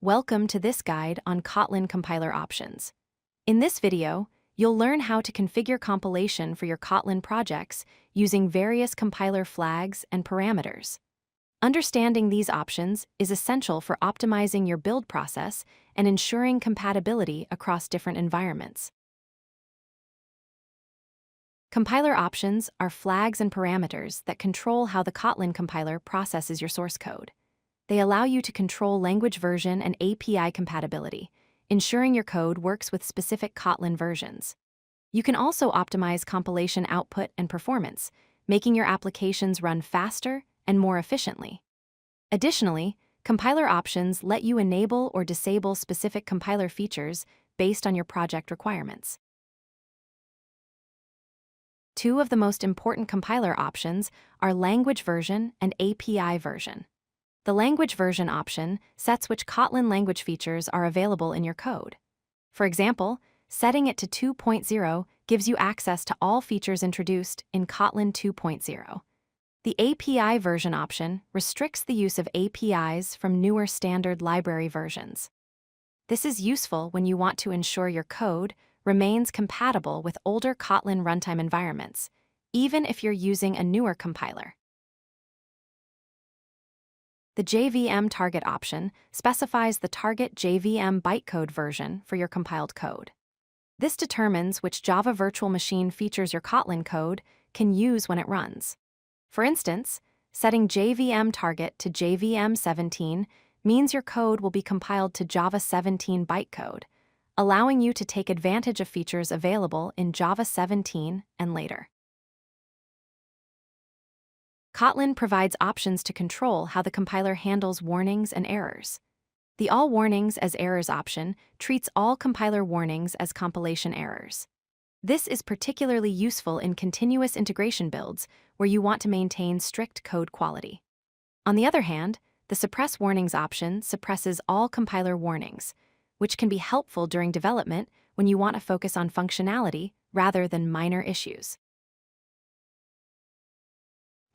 Welcome to this guide on Kotlin Compiler Options. In this video, you'll learn how to configure compilation for your Kotlin projects using various compiler flags and parameters. Understanding these options is essential for optimizing your build process and ensuring compatibility across different environments. Compiler options are flags and parameters that control how the Kotlin compiler processes your source code. They allow you to control language version and API compatibility, ensuring your code works with specific Kotlin versions. You can also optimize compilation output and performance, making your applications run faster and more efficiently. Additionally, compiler options let you enable or disable specific compiler features based on your project requirements. Two of the most important compiler options are language version and API version. The language version option sets which Kotlin language features are available in your code. For example, setting it to 2.0 gives you access to all features introduced in Kotlin 2.0. The API version option restricts the use of APIs from newer standard library versions. This is useful when you want to ensure your code remains compatible with older Kotlin runtime environments, even if you're using a newer compiler. The JVM Target option specifies the target JVM bytecode version for your compiled code. This determines which Java virtual machine features your Kotlin code can use when it runs. For instance, setting JVM Target to JVM 17 means your code will be compiled to Java 17 bytecode, allowing you to take advantage of features available in Java 17 and later. Kotlin provides options to control how the compiler handles warnings and errors. The All Warnings as Errors option treats all compiler warnings as compilation errors. This is particularly useful in continuous integration builds where you want to maintain strict code quality. On the other hand, the Suppress Warnings option suppresses all compiler warnings, which can be helpful during development when you want to focus on functionality rather than minor issues.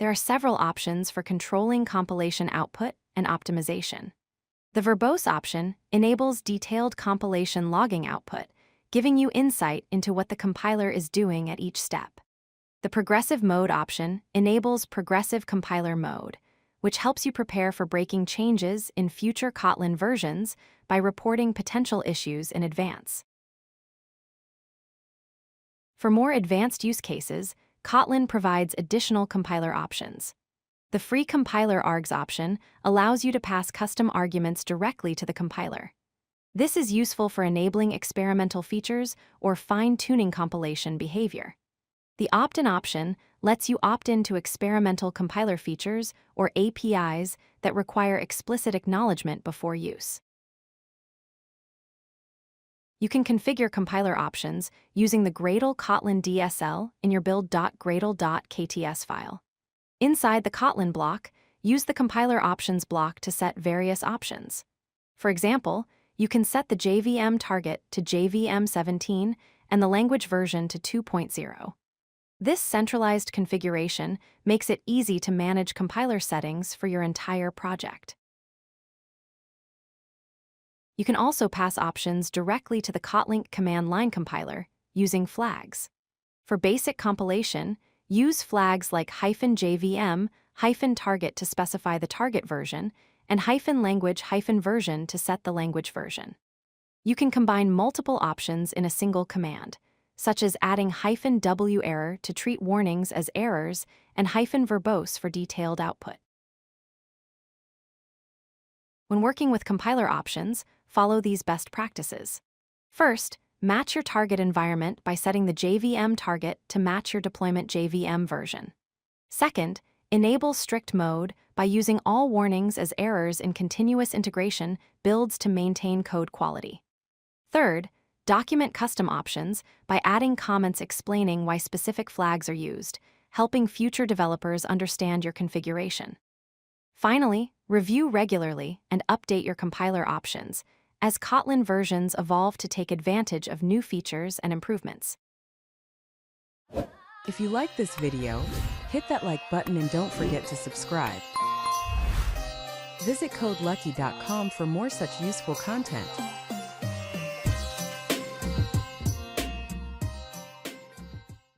There are several options for controlling compilation output and optimization. The verbose option enables detailed compilation logging output, giving you insight into what the compiler is doing at each step. The progressive mode option enables progressive compiler mode, which helps you prepare for breaking changes in future Kotlin versions by reporting potential issues in advance. For more advanced use cases, Kotlin provides additional compiler options. The free compiler args option allows you to pass custom arguments directly to the compiler. This is useful for enabling experimental features or fine-tuning compilation behavior. The opt-in option lets you opt in to experimental compiler features or APIs that require explicit acknowledgement before use. You can configure compiler options using the Gradle Kotlin DSL in your build.gradle.kts file. Inside the Kotlin block, use the compiler options block to set various options. For example, you can set the JVM target to JVM 17 and the language version to 2.0. This centralized configuration makes it easy to manage compiler settings for your entire project. You can also pass options directly to the Kotlin command line compiler using flags. For basic compilation, use flags like -JVM, -target to specify the target version, and -language -version to set the language version. You can combine multiple options in a single command, such as adding -w error to treat warnings as errors and -verbose for detailed output. When working with compiler options, follow these best practices. First, match your target environment by setting the JVM target to match your deployment JVM version. Second, enable strict mode by using all warnings as errors in continuous integration builds to maintain code quality. Third, document custom options by adding comments explaining why specific flags are used, helping future developers understand your configuration. Finally, review regularly and update your compiler options as Kotlin versions evolve to take advantage of new features and improvements. If you like this video, hit that like button and don't forget to subscribe. Visit codelucky.com for more such useful content.